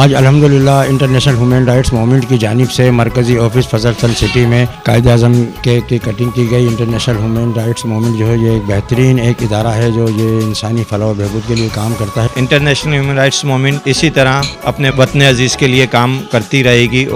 آج الحمدللہ international human rights movement کی جانب سے مرکزی آفس فضل چند سٹی میں قائد اعظم کی کٹنگ کی گئی۔ انٹرنیشنل ہیومن رائٹس موومنٹ جو ہے یہ ایک بہترین ایک ادارہ ہے جو یہ انسانی فلاح و بہبود کے لیے کام کرتا ہے۔ انٹرنیشنل ہیومن رائٹس موومنٹ اسی طرح اپنے وطن عزیز کے لیے کام کرتی رہے گی۔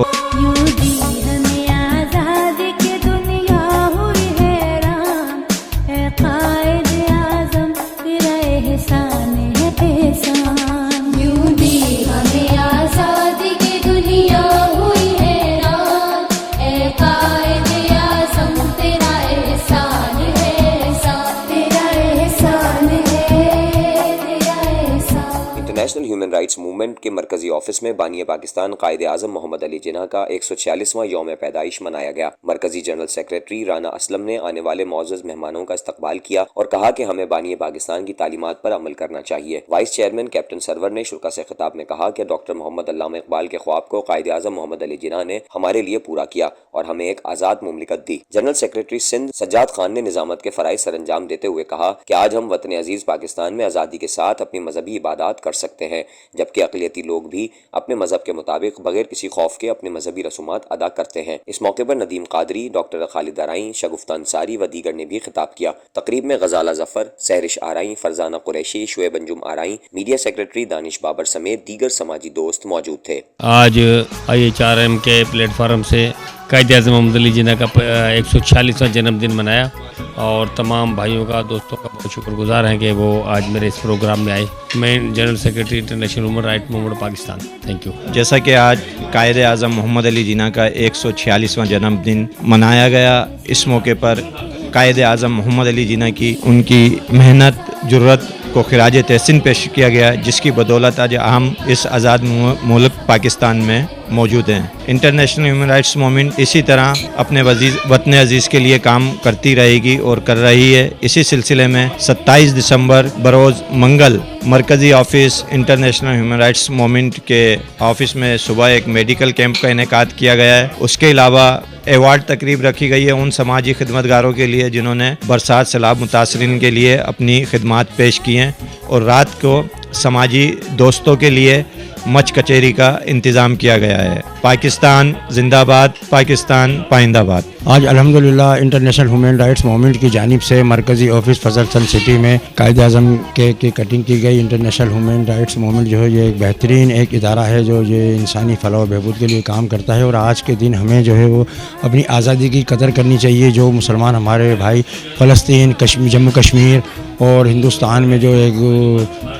نیشنل ہیومن رائٹس موومنٹ کے مرکزی آفس میں بانی پاکستان قائد اعظم محمد علی جناح کا 146واں یوم پیدائش منایا گیا۔ مرکزی جنرل سیکریٹری رانا اسلم نے آنے والے معزز مہمانوں کا استقبال کیا اور کہا کہ ہمیں بانی پاکستان کی تعلیمات پر عمل کرنا چاہیے۔ وائس چیئرمین کیپٹن سرور نے شرکا سے خطاب میں کہا کہ ڈاکٹر محمد علامہ اقبال کے خواب کو قائد اعظم محمد علی جناح نے ہمارے لیے پورا کیا اور ہمیں ایک آزاد مملکت دی۔ جنرل سیکریٹری سندھ سجاد خان نے نظامت کے فرائض سر انجام دیتے ہوئے کہا کہ آج ہم وطن عزیز پاکستان میں آزادی کے ساتھ اپنی مذہبی عبادات کر سکتے ہیں، جبکہ اقلیتی لوگ بھی اپنے مذہب کے مطابق بغیر کسی خوف کے اپنے مذہبی رسومات ادا کرتے ہیں۔ اس موقع پر ندیم قادری، ڈاکٹر خالد آرائیں، شگفتہ انصاری و دیگر نے بھی خطاب کیا۔ تقریب میں غزالہ ظفر، سہرش آرائیں، فرزانہ قریشی، شعیب انجم آرائیں، میڈیا سیکریٹری دانش بابر سمیت دیگر سماجی دوست موجود تھے۔ آج IHRM کے پلیٹ فارم سے قائد اعظم محمد علی جناح کا 146واں جنم دن منایا اور تمام بھائیوں کا دوستوں کا بہت شکر گزار ہیں کہ وہ آج میرے اس پروگرام میں آئے۔ میں general secretary international human right movement Pakistan, thank you. جیسا کہ آج قائد اعظم محمد علی جناح کا 146واں جنم دن منایا گیا، اس موقع پر قائد اعظم محمد علی جناح کی ان کی محنت جرت کو خراج تحسین پیش کیا گیا، جس کی بدولت آج ہم اس آزاد ملک پاکستان میں موجود ہیں۔ انٹرنیشنل ہیومن رائٹس موومنٹ اسی طرح اپنے وطن عزیز کے لیے کام کرتی رہے گی اور کر رہی ہے۔ اسی سلسلے میں 27 دسمبر بروز منگل مرکزی office international human rights movement کے آفس میں صبح ایک میڈیکل کیمپ کا انعقاد کیا گیا ہے۔ اس کے علاوہ ایوارڈ تقریب رکھی گئی ہے ان سماجی خدمتگاروں کے لیے جنہوں نے برسات سیلاب متاثرین کے لیے اپنی خدمات پیش کی ہیں، اور رات کو سماجی دوستوں کے لیے مچ کچہری کا انتظام کیا گیا ہے۔ پاکستان زندہ باد، پاکستان پائندہ باد۔ آج الحمدللہ انٹرنیشنل ہیومن رائٹس موومنٹ کی جانب سے مرکزی آفس فضل چند سٹی میں قائد اعظم کی کٹنگ کی گئی۔ انٹرنیشنل ہیومن رائٹس موومنٹ جو ہے یہ ایک بہترین ایک ادارہ ہے جو یہ انسانی فلاح و بہبود کے لیے کام کرتا ہے، اور آج کے دن ہمیں جو ہے وہ اپنی آزادی کی قدر کرنی چاہیے۔ جو مسلمان ہمارے بھائی فلسطین، جموں کشمیر اور ہندوستان میں جو ایک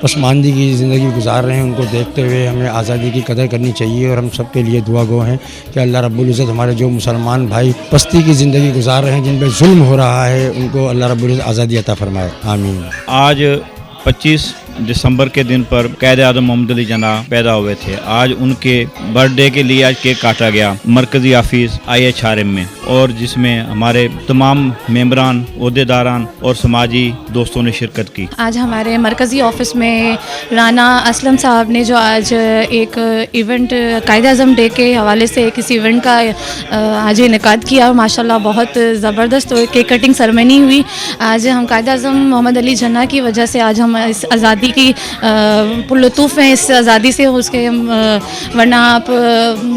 پسماندگی کی زندگی گزار رہے ہیں، ان کو دیکھتے ہوئے ہمیں آزادی کی قدر کرنی چاہیے، اور ہم سب کے لیے دعا گو ہیں کہ اللہ رب العزت ہمارے جو مسلمان بھائی پستی کی زندگی گزار رہے ہیں، جن پہ ظلم ہو رہا ہے، ان کو اللہ رب العزت آزادی عطا فرمائے، آمین۔ آج 25 دسمبر کے دن پر قائد اعظم محمد علی جناح پیدا ہوئے تھے۔ آج ان کے برتھ ڈے کے لیے آج کیک کاٹا گیا مرکزی آفس IHRM میں، اور جس میں ہمارے تمام ممبران، عہدیداران اور سماجی دوستوں نے شرکت کی۔ آج ہمارے مرکزی آفس میں رانا اسلم صاحب نے جو آج ایک ایونٹ قائد اعظم ڈے کے حوالے سے کسی ایونٹ کا آج انعقاد کیا، اور ماشاءاللہ بہت زبردست کیک کٹنگ سرمنی ہوئی۔ آج ہم قائد اعظم محمد علی جناح کی وجہ سے آج ہم اس آزادی کی پرلطف ہیں، اس آزادی سے اس کے، ورنہ آپ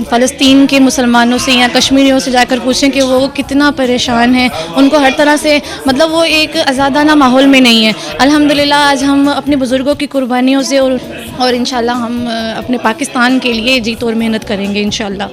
فلسطین کے مسلمانوں سے یا کشمیریوں سے جا کر پوچھیں کہ وہ کتنا پریشان ہیں، ان کو ہر طرح سے مطلب وہ ایک آزادانہ ماحول میں نہیں ہے۔ الحمدللہ آج ہم اپنے بزرگوں کی قربانیوں سے اور انشاءاللہ ہم اپنے پاکستان کے لیے جی توڑ محنت کریں گے انشاءاللہ۔